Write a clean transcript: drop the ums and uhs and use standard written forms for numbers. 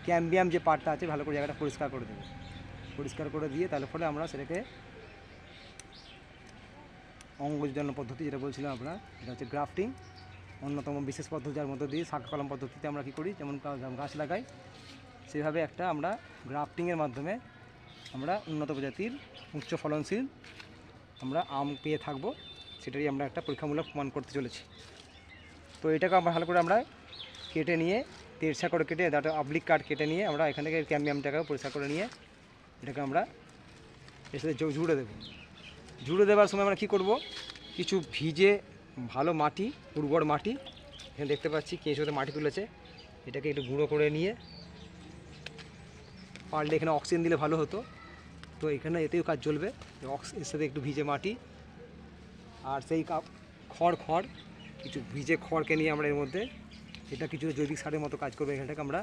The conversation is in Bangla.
ক্যাম্বিয়াম যে পার্টটা আছে ভালো করে জায়গাটা পরিষ্কার করে দেবো। পরিষ্কার করে দিয়ে তাহলে ফলে আমরা সেটাকে অঙ্গজন্য পদ্ধতি যেটা বলছিলাম আপনার, এটা হচ্ছে গ্রাফটিং, অন্যতম বিশেষ পদ্ধতি, যার মধ্যে দিয়ে শাক কলম পদ্ধতিতে আমরা কী করি, যেমন গাছ লাগাই সেভাবে একটা আমরা গ্রাফটিংয়ের মাধ্যমে আমরা উন্নত প্রজাতির উচ্চ ফলনশীল আমরা আম পেয়ে থাকবো। সেটারই আমরা একটা পরীক্ষামূলক প্রমাণ করতে চলেছি। তো এটাকে আমরা ভালো করে আমরা কেটে নিয়ে তেরছা করে কেটে একটা অবলিক কাট কেটে নিয়ে আমরা এখান থেকে ক্যাম্বিয়ামটাকে পরিষ্কার করে নিয়ে এটাকে আমরা এর সাথে জুড়ে দেবো। জুড়ে দেওয়ার সময় আমরা কী করব, কিছু ভিজে ভালো মাটি, উর্বর মাটি, এখানে দেখতে পাচ্ছি কেঁচোতে মাটি তুলেছে, এটাকে একটু গুঁড়ো করে নিয়ে, পারলে এখানে অক্সিজেন দিলে ভালো হতো, তো এখানে এতেও কাজ চলবে। এর সাথে একটু ভিজে মাটি আর সেই খড় কিছু ভিজে খড়কে নিয়ে আমরা এর মধ্যে, এটা কিছু জৈবিক সারের মতো কাজ করবে। এখানটাকে আমরা